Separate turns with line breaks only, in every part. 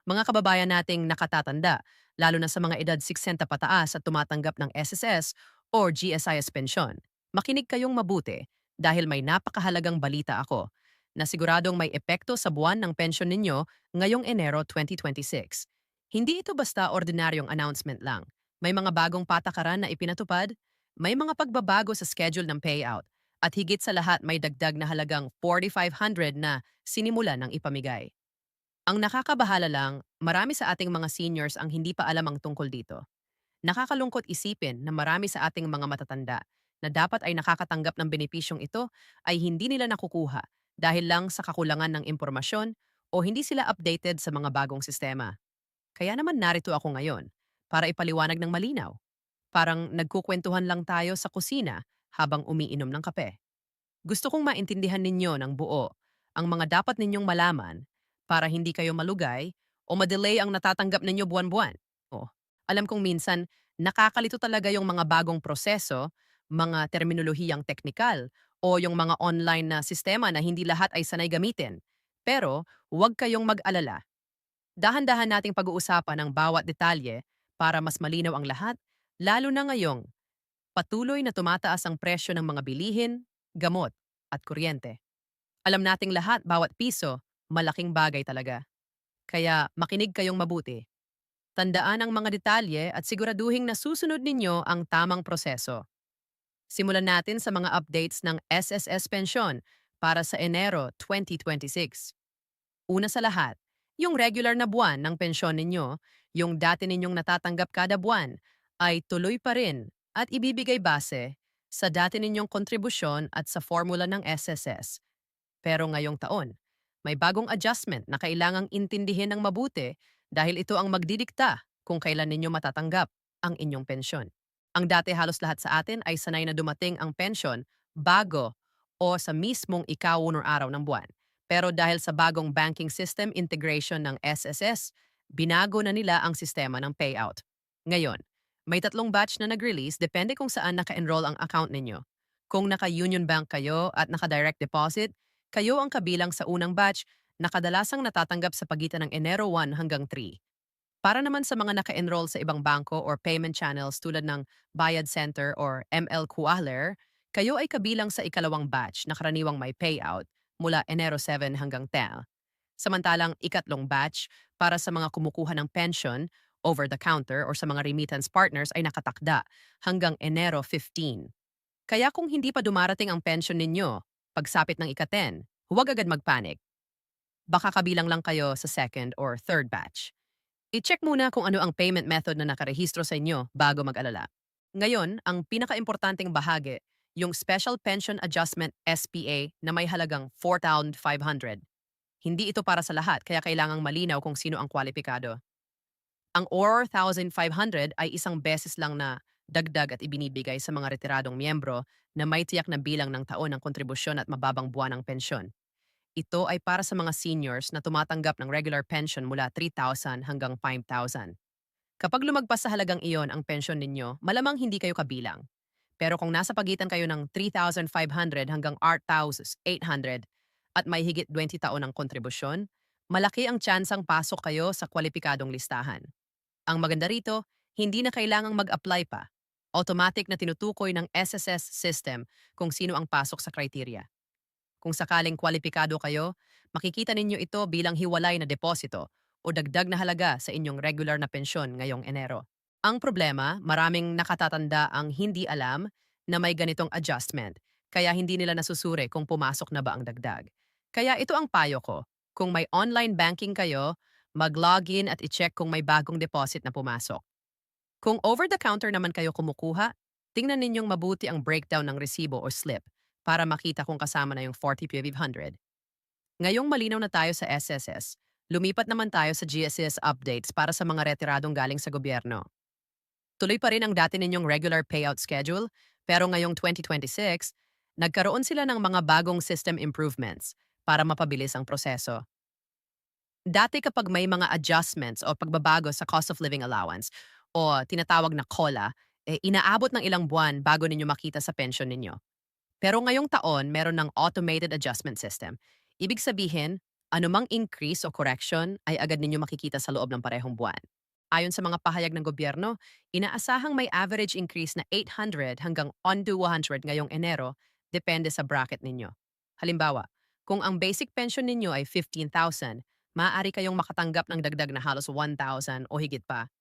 Mga kababayan nating nakatatanda, lalo na sa mga edad 60 pataas at tumatanggap ng SSS or GSIS pensyon. Makinig kayong mabuti dahil may napakahalagang balita ako na siguradong may epekto sa buwan ng pensyon ninyo ngayong Enero 2026. Hindi ito basta ordinaryong announcement lang. May mga bagong patakaran na ipinatupad, may mga pagbabago sa schedule ng payout, at higit sa lahat may dagdag na halagang 4,500 na sinimula ng ipamigay. Ang nakakabahala lang, marami sa ating mga seniors ang hindi pa alam ang tungkol dito. Nakakalungkot isipin na marami sa ating mga matatanda na dapat ay nakakatanggap ng benepisyong ito ay hindi nila nakukuha dahil lang sa kakulangan ng impormasyon o hindi sila updated sa mga bagong sistema. Kaya naman narito ako ngayon para ipaliwanag ng malinaw. Parang nagkukwentuhan lang tayo sa kusina habang umiinom ng kape. Gusto kong maintindihan ninyo ng buo ang mga dapat ninyong malaman para hindi kayo malugay o madelay ang natatanggap ninyo buwan-buwan. O, alam kong minsan nakakalito talaga yung mga bagong proseso, mga terminolohiyang teknikal o yung mga online na sistema na hindi lahat ay sanay gamitin. Pero huwag kayong mag-alala. Dahan-dahan nating pag-uusapan ang bawat detalye para mas malinaw ang lahat, lalo na ngayong patuloy na tumataas ang presyo ng mga bilihin, gamot, at kuryente. Alam nating lahat, bawat piso, malaking bagay talaga. Kaya makinig kayong mabuti. Tandaan ang mga detalye at siguraduhing nasusunod ninyo ang tamang proseso. Simulan natin sa mga updates ng SSS Pensyon para sa Enero 2026. Una sa lahat, yung regular na buwan ng pensyon ninyo, yung dati ninyong natatanggap kada buwan, ay tuloy pa rin at ibibigay base sa dati ninyong kontribusyon at sa formula ng SSS. Pero ngayong taon, may bagong adjustment na kailangang intindihin ng mabuti dahil ito ang magdidikta kung kailan ninyo matatanggap ang inyong pensyon. Ang dati halos lahat sa atin ay sanay na dumating ang pensyon bago o sa mismong ikawunor araw ng buwan. Pero dahil sa bagong banking system integration ng SSS, binago na nila ang sistema ng payout. Ngayon, may tatlong batch na nag-release depende kung saan naka-enroll ang account ninyo. Kung naka-Union Bank kayo at naka-direct deposit, kayo ang kabilang sa unang batch na kadalasang natatanggap sa pagitan ng Enero 1 hanggang 3. Para naman sa mga naka-enroll sa ibang bangko or payment channels tulad ng Bayad Center or ML Kualer, kayo ay kabilang sa ikalawang batch na karaniwang may payout mula Enero 7 hanggang 10. Samantalang ikatlong batch para sa mga kumukuha ng pension over the counter or sa mga remittance partners ay nakatakda hanggang Enero 15. Kaya kung hindi pa dumarating ang pension ninyo, pagsapit ng ika-10, huwag agad magpanik. Baka kabilang lang kayo sa second or third batch. I-check muna kung ano ang payment method na nakarehistro sa inyo bago mag-alala. Ngayon, ang pinakaimportanteng bahagi, yung Special Pension Adjustment SPA na may halagang 4,500. Hindi ito para sa lahat kaya kailangang malinaw kung sino ang kwalipikado. Ang OR 1,500 ay isang beses lang na dagdag at ibinibigay sa mga retiradong miyembro na may tiyak na bilang ng taon ng kontribusyon at mababang buwan ng pensyon. Ito ay para sa mga seniors na tumatanggap ng regular pension mula 3,000 hanggang 5,000. Kapag lumagpas sa halagang iyon ang pensyon ninyo, malamang hindi kayo kabilang. Pero kung nasa pagitan kayo ng 3,500 hanggang 8,800 at may higit 20 taon ng kontribusyon, malaki ang tsansang pasok kayo sa kwalipikadong listahan. Ang maganda rito, hindi na kailangang mag-apply pa. Automatic na tinutukoy ng SSS system kung sino ang pasok sa criteria. Kung sakaling kwalipikado kayo, makikita ninyo ito bilang hiwalay na deposito o dagdag na halaga sa inyong regular na pensyon ngayong Enero. Ang problema, maraming nakatatanda ang hindi alam na may ganitong adjustment, kaya hindi nila nasusuri kung pumasok na ba ang dagdag. Kaya ito ang payo ko. Kung may online banking kayo, mag-login at i-check kung may bagong deposit na pumasok. Kung over-the-counter naman kayo kumukuha, tingnan ninyong mabuti ang breakdown ng resibo o slip para makita kung kasama na yung 40,500. Ngayong malinaw na tayo sa SSS, lumipat naman tayo sa GSS updates para sa mga retiradong galing sa gobyerno. Tuloy pa rin ang dati ninyong regular payout schedule, pero ngayong 2026, nagkaroon sila ng mga bagong system improvements para mapabilis ang proseso. Dati kapag may mga adjustments o pagbabago sa cost of living allowance o tinatawag na COLA, inaabot ng ilang buwan bago ninyo makita sa pension ninyo. Pero ngayong taon, meron ng automated adjustment system. Ibig sabihin, Anumang increase o correction ay agad ninyo makikita sa loob ng parehong buwan. Ayon sa mga pahayag ng gobyerno, inaasahang may average increase na 800 hanggang on to 100 ngayong Enero, depende sa bracket ninyo. Halimbawa, kung ang basic pension ninyo ay 15,000, maaari kayong makatanggap ng dagdag na halos 1,000 o higit pa.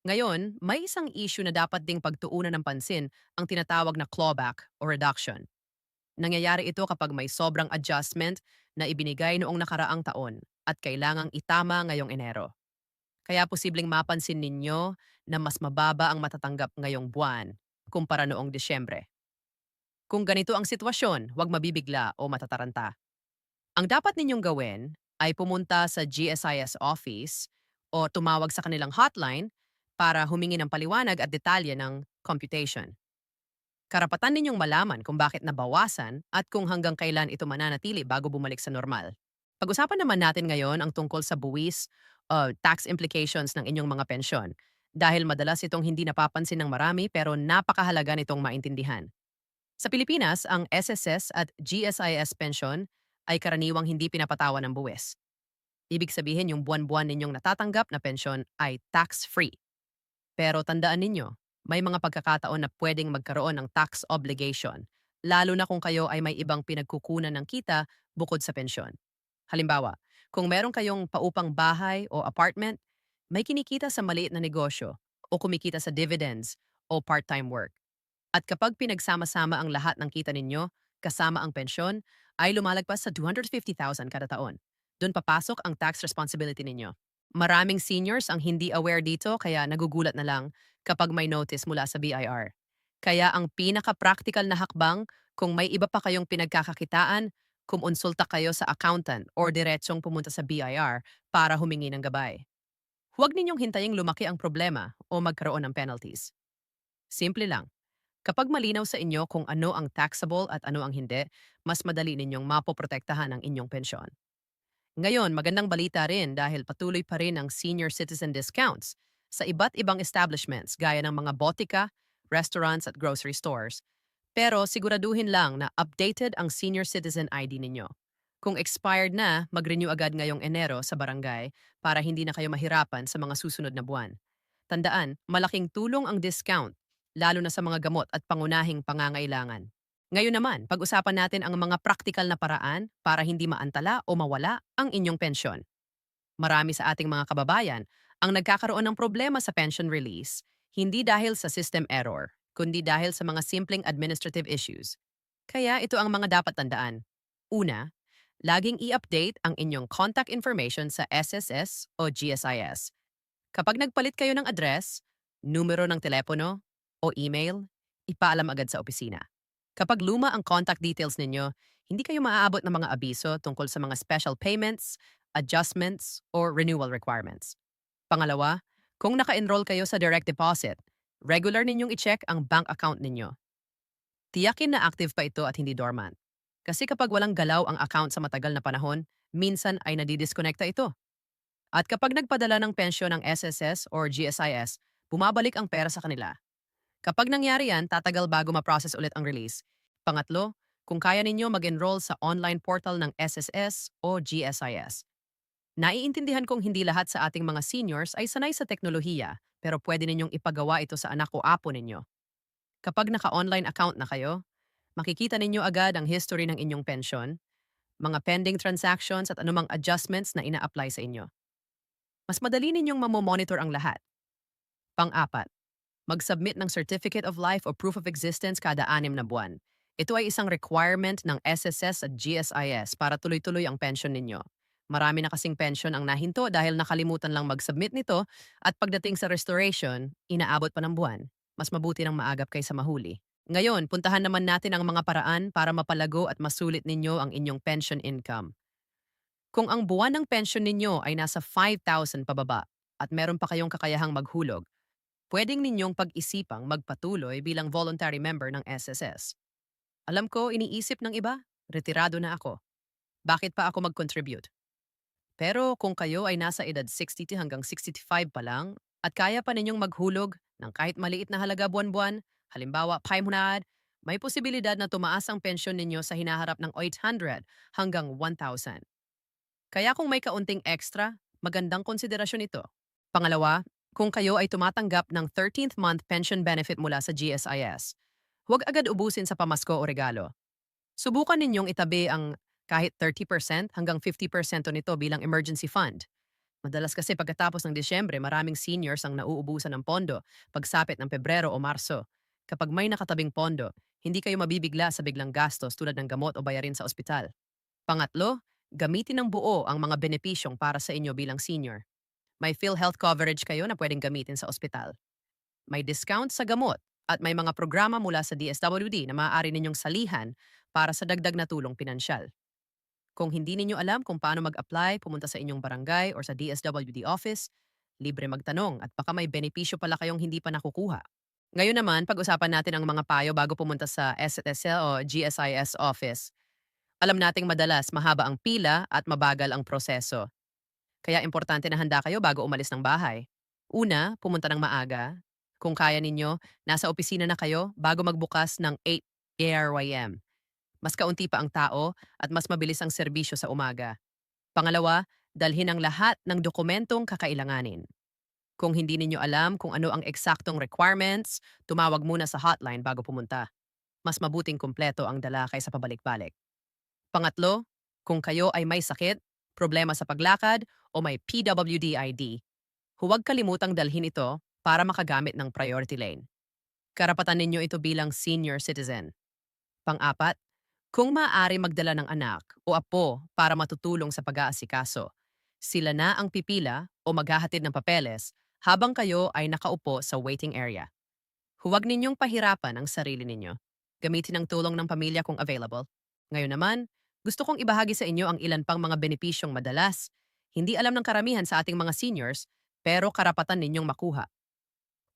Ngayon, may isang issue na dapat ding pagtuunan ng pansin, ang tinatawag na clawback o reduction. Nangyayari ito kapag may sobrang adjustment na ibinigay noong nakaraang taon at kailangang itama ngayong Enero. Kaya posibleng mapansin ninyo na mas mababa ang matatanggap ngayong buwan kumpara noong Disyembre. Kung ganito ang sitwasyon, huwag mabibigla o matataranta. Ang dapat ninyong gawin ay pumunta sa GSIS office o tumawag sa kanilang hotline para humingi ng paliwanag at detalye ng computation. Karapatan ninyong malaman kung bakit nabawasan at kung hanggang kailan ito mananatili bago bumalik sa normal. Pag-usapan naman natin ngayon ang tungkol sa buwis o tax implications ng inyong mga pensyon dahil madalas itong hindi napapansin ng marami pero napakahalaga nitong maintindihan. Sa Pilipinas, ang SSS at GSIS pension ay karaniwang hindi pinapatawan ng buwis. Ibig sabihin yung buwan-buwan ninyong natatanggap na pensyon ay tax-free. Pero tandaan ninyo, may mga pagkakataon na pwedeng magkaroon ng tax obligation, lalo na kung kayo ay may ibang pinagkukunan ng kita bukod sa pensyon. Halimbawa, kung meron kayong paupang bahay o apartment, may kinikita sa maliit na negosyo o kumikita sa dividends o part-time work. At kapag pinagsama-sama ang lahat ng kita ninyo, kasama ang pensyon, ay lumalagpas sa 250,000 kada taon. Doon papasok ang tax responsibility ninyo. Maraming seniors ang hindi aware dito kaya nagugulat na lang kapag may notice mula sa BIR. Kaya ang pinaka-practical na hakbang, kung may iba pa kayong pinagkakakitaan, kumonsulta kayo sa accountant or diretsong pumunta sa BIR para humingi ng gabay. Huwag ninyong hintaying lumaki ang problema o magkaroon ng penalties. Simple lang. Kapag malinaw sa inyo kung ano ang taxable at ano ang hindi, mas madali ninyong mapoprotektahan ang inyong pensyon. Ngayon, magandang balita rin dahil patuloy pa rin ang senior citizen discounts sa iba't ibang establishments gaya ng mga botika, restaurants at grocery stores. Pero siguraduhin lang na updated ang senior citizen ID ninyo. Kung expired na, mag-renew agad ngayong Enero sa barangay para hindi na kayo mahirapan sa mga susunod na buwan. Tandaan, malaking tulong ang discount, lalo na sa mga gamot at pangunahing pangangailangan. Ngayon naman, pag-usapan natin ang mga praktikal na paraan para hindi maantala o mawala ang inyong pensyon. Marami sa ating mga kababayan ang nagkakaroon ng problema sa pension release, hindi dahil sa system error, kundi dahil sa mga simpleng administrative issues. Kaya ito ang mga dapat tandaan. Una, laging i-update ang inyong contact information sa SSS o GSIS. Kapag nagpalit kayo ng address, numero ng telepono, o email, ipaalam agad sa opisina. Kapag luma ang contact details ninyo, hindi kayo maaabot ng mga abiso tungkol sa mga special payments, adjustments, or renewal requirements. Pangalawa, kung naka-enroll kayo sa direct deposit, regular ninyong i-check ang bank account ninyo. Tiyakin na active pa ito at hindi dormant. Kasi kapag walang galaw ang account sa matagal na panahon, minsan ay nadidisconnecta ito. At kapag nagpadala ng pensyon ng SSS or GSIS, bumabalik ang pera sa kanila. Kapag nangyari yan, tatagal bago ma-process ulit ang release. Pangatlo, kung kaya ninyo mag-enroll sa online portal ng SSS o GSIS. Naiintindihan kong hindi lahat sa ating mga seniors ay sanay sa teknolohiya, pero pwede ninyong ipagawa ito sa anak o apo ninyo. Kapag naka-online account na kayo, makikita ninyo agad ang history ng inyong pensyon, mga pending transactions at anumang adjustments na ina-apply sa inyo. Mas madali ninyong mamomonitor ang lahat. Pang-apat, mag-submit ng Certificate of Life o Proof of Existence kada 6 na buwan. Ito ay isang requirement ng SSS at GSIS para tuloy-tuloy ang pension ninyo. Marami na kasing pension ang nahinto dahil nakalimutan lang mag-submit nito at pagdating sa restoration, inaabot pa ng buwan. Mas mabuti ng maagap kaysa mahuli. Ngayon, puntahan naman natin ang mga paraan para mapalago at masulit ninyo ang inyong pension income. Kung ang buwan ng pension ninyo ay nasa 5,000 pababa at meron pa kayong kakayahang maghulog, pwedeng ninyong pag-isipang magpatuloy bilang voluntary member ng SSS. Alam ko, iniisip ng iba, retirado na ako. Bakit pa ako mag-contribute? Pero kung kayo ay nasa edad 60 hanggang 65 pa lang at kaya pa ninyong maghulog ng kahit maliit na halaga buwan-buwan, halimbawa 500, may posibilidad na tumaas ang pensyon ninyo sa hinaharap ng 800 hanggang 1,000. Kaya kung may kaunting extra, magandang konsiderasyon ito. Pangalawa, kung kayo ay tumatanggap ng 13th month pension benefit mula sa GSIS, huwag agad ubusin sa pamasko o regalo. Subukan ninyong itabi ang kahit 30% hanggang 50% nito bilang emergency fund. Madalas kasi pagkatapos ng Disyembre, maraming seniors ang nauubusan ng pondo pagsapit ng Pebrero o Marso. Kapag may nakatabing pondo, hindi kayo mabibigla sa biglang gastos tulad ng gamot o bayarin sa ospital. Pangatlo, gamitin ng buo ang mga benepisyong para sa inyo bilang senior. May PhilHealth coverage kayo na pwedeng gamitin sa ospital. May discount sa gamot at may mga programa mula sa DSWD na maaari ninyong salihan para sa dagdag na tulong pinansyal. Kung hindi ninyo alam kung paano mag-apply, pumunta sa inyong barangay or sa DSWD office, libre magtanong at baka may benepisyo pala kayong hindi pa nakukuha. Ngayon naman, pag-usapan natin ang mga payo bago pumunta sa SSL o GSIS office. Alam nating madalas mahaba ang pila at mabagal ang proseso. Kaya importante na handa kayo bago umalis ng bahay. Una, pumunta ng maaga. Kung kaya ninyo, nasa opisina na kayo bago magbukas ng 8 ARYM. Mas kaunti pa ang tao at mas mabilis ang serbisyo sa umaga. Pangalawa, dalhin ang lahat ng dokumentong kakailanganin. Kung hindi ninyo alam kung ano ang eksaktong requirements, tumawag muna sa hotline bago pumunta. Mas mabuting kumpleto ang dala kaysa pabalik-balik. Pangatlo, kung kayo ay may sakit, problema sa paglakad o may PWD ID, huwag kalimutang dalhin ito para makagamit ng priority lane. Karapatan ninyo ito bilang senior citizen. Pang-apat, kung maaari magdala ng anak o apo para matutulong sa pag-aasikaso, sila na ang pipila o maghahatid ng papeles habang kayo ay nakaupo sa waiting area. Huwag ninyong pahirapan ang sarili ninyo. Gamitin ang tulong ng pamilya kung available. Ngayon naman, gusto kong ibahagi sa inyo ang ilan pang mga benepisyong madalas hindi alam ng karamihan sa ating mga seniors pero karapatan ninyong makuha.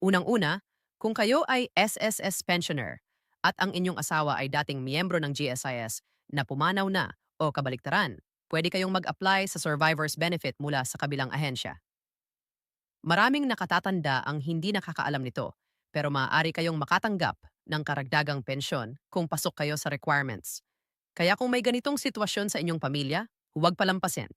Unang-una, kung kayo ay SSS pensioner at ang inyong asawa ay dating miyembro ng GSIS na pumanaw na o kabaliktaran, pwede kayong mag-apply sa survivor's benefit mula sa kabilang ahensya. Maraming nakatatanda ang hindi nakakaalam nito, pero maaari kayong makatanggap ng karagdagang pensyon kung pasok kayo sa requirements. Kaya kung may ganitong sitwasyon sa inyong pamilya, huwag palampasin.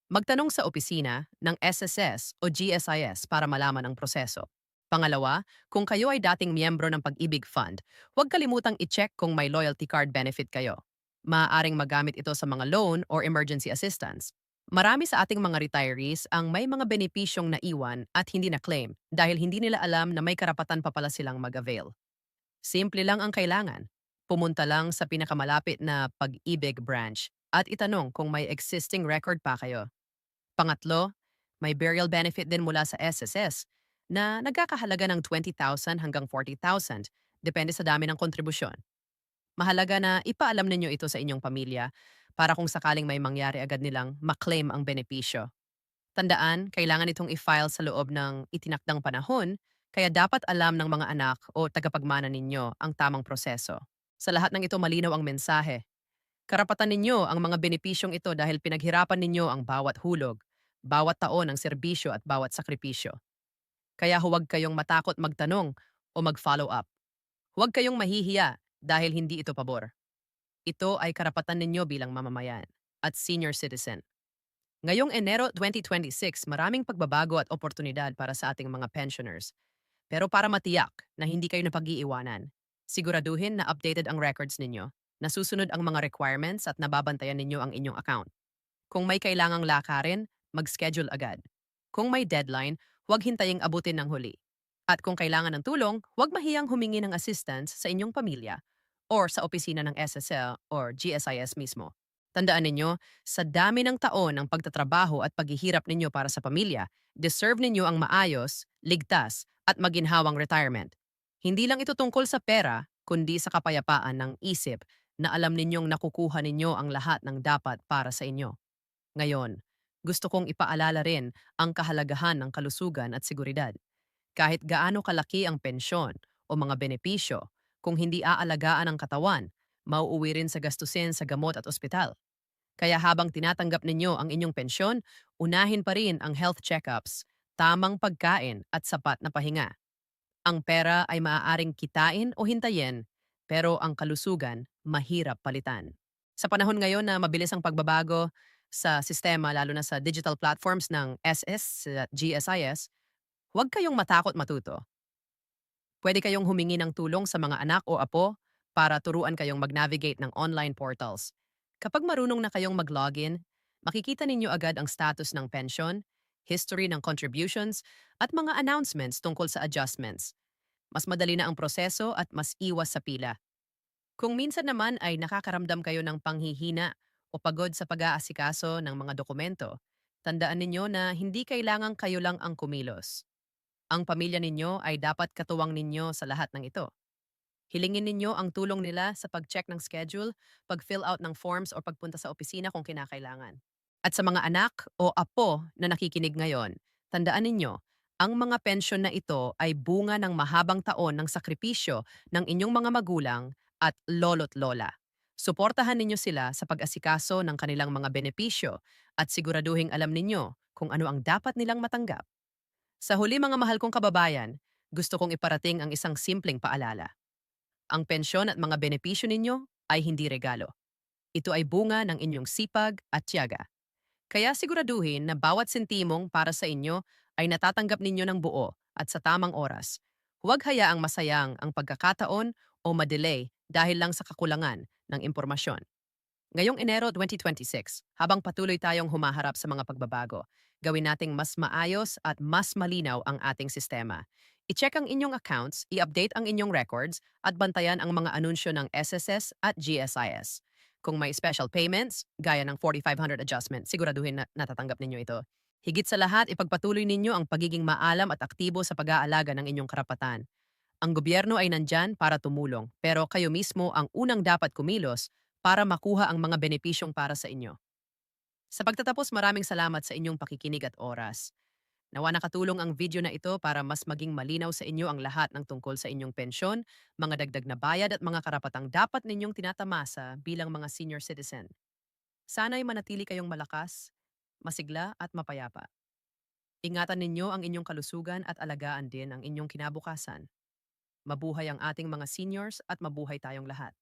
Magtanong sa opisina ng SSS o GSIS para malaman ang proseso. Pangalawa, kung kayo ay dating miyembro ng Pag-ibig Fund, huwag kalimutang i-check kung may loyalty card benefit kayo. Maaaring magamit ito sa mga loan or emergency assistance. Marami sa ating mga retirees ang may mga benepisyong naiwan at hindi na-claim dahil hindi nila alam na may karapatan pa pala silang mag-avail. Simple lang ang kailangan. Pumunta lang sa pinakamalapit na Pag-ibig branch at itanong kung may existing record pa kayo. Pangatlo, may burial benefit din mula sa SSS na nagkakahalaga ng 20,000 hanggang 40,000 depende sa dami ng kontribusyon. Mahalaga na ipaalam ninyo ito sa inyong pamilya para kung sakaling may mangyari agad nilang maklaim ang benepisyo. Tandaan, kailangan itong i-file sa loob ng itinakdang panahon, kaya dapat alam ng mga anak o tagapagmana ninyo ang tamang proseso. Sa lahat ng ito malinaw ang mensahe. Karapatan ninyo ang mga benepisyong ito dahil pinaghirapan ninyo ang bawat hulog, bawat taon ng serbisyo at bawat sakripisyo. Kaya huwag kayong matakot magtanong o mag-follow up. Huwag kayong mahihiya dahil hindi ito pabor. Ito ay karapatan ninyo bilang mamamayan at senior citizen. Ngayong Enero 2026, maraming pagbabago at oportunidad para sa ating mga pensioners. Pero para matiyak na hindi kayo napag-iiwanan, siguraduhin na updated ang records ninyo, nasusunod ang mga requirements at nababantayan ninyo ang inyong account. Kung may kailangang lakarin, mag-schedule agad. Kung may deadline, huwag hintaying abutin ng huli. At kung kailangan ng tulong, huwag mahiyang humingi ng assistance sa inyong pamilya or sa opisina ng SSL or GSIS mismo. Tandaan ninyo, sa dami ng taon ng pagtatrabaho at paghihirap ninyo para sa pamilya, deserve ninyo ang maayos, ligtas, at maginhawang retirement. Hindi lang ito tungkol sa pera, kundi sa kapayapaan ng isip na alam ninyong nakukuha ninyo ang lahat ng dapat para sa inyo. Ngayon, gusto kong ipaalala rin ang kahalagahan ng kalusugan at seguridad. Kahit gaano kalaki ang pensyon o mga benepisyo, kung hindi aalagaan ang katawan, mauuwi rin sa gastusin sa gamot at ospital. Kaya habang tinatanggap ninyo ang inyong pensyon, unahin pa rin ang health checkups, tamang pagkain at sapat na pahinga. Ang pera ay maaaring kitain o hintayin, pero ang kalusugan mahirap palitan. Sa panahon ngayon na mabilis ang pagbabago, sa sistema lalo na sa digital platforms ng SS at GSIS, huwag kayong matakot matuto. Pwede kayong humingi ng tulong sa mga anak o apo para turuan kayong mag-navigate ng online portals. Kapag marunong na kayong mag-login, makikita ninyo agad ang status ng pension, history ng contributions, at mga announcements tungkol sa adjustments. Mas madali na ang proseso at mas iwas sa pila. Kung minsan naman ay nakakaramdam kayo ng panghihina o pagod sa pag-aasikaso ng mga dokumento, tandaan ninyo na hindi kailangang kayo lang ang kumilos. Ang pamilya ninyo ay dapat katuwang ninyo sa lahat ng ito. Hilingin ninyo ang tulong nila sa pag-check ng schedule, pag-fill out ng forms o pagpunta sa opisina kung kinakailangan. At sa mga anak o apo na nakikinig ngayon, tandaan ninyo, ang mga pensyon na ito ay bunga ng mahabang taon ng sakripisyo ng inyong mga magulang at lolo't lola. Suportahan ninyo sila sa pag-asikaso ng kanilang mga benepisyo at siguraduhing alam ninyo kung ano ang dapat nilang matanggap. Sa huli mga mahal kong kababayan, gusto kong iparating ang isang simpleng paalala. Ang pensyon at mga benepisyo ninyo ay hindi regalo. Ito ay bunga ng inyong sipag at tiyaga. Kaya siguraduhin na bawat sentimong para sa inyo ay natatanggap ninyo ng buo at sa tamang oras. Huwag hayaang masayang ang pagkakataon o madelay dahil lang sa kakulangan ng impormasyon. Ngayong Enero 2026, habang patuloy tayong humaharap sa mga pagbabago, gawin nating mas maayos at mas malinaw ang ating sistema. I-check ang inyong accounts, i-update ang inyong records, at bantayan ang mga anunsyo ng SSS at GSIS. Kung may special payments, gaya ng 4,500 adjustment, siguraduhin na natatanggap ninyo ito. Higit sa lahat, ipagpatuloy ninyo ang pagiging maalam at aktibo sa pag-aalaga ng inyong karapatan. Ang gobyerno ay nandyan para tumulong, pero kayo mismo ang unang dapat kumilos para makuha ang mga benepisyong para sa inyo. Sa pagtatapos, maraming salamat sa inyong pakikinig at oras. Nawa nakatulong ang video na ito para mas maging malinaw sa inyo ang lahat ng tungkol sa inyong pensyon, mga dagdag na bayad at mga karapatang dapat ninyong tinatamasa bilang mga senior citizen. Sana'y manatili kayong malakas, masigla at mapayapa. Ingatan ninyo ang inyong kalusugan at alagaan din ang inyong kinabukasan. Mabuhay ang ating mga seniors at mabuhay tayong lahat.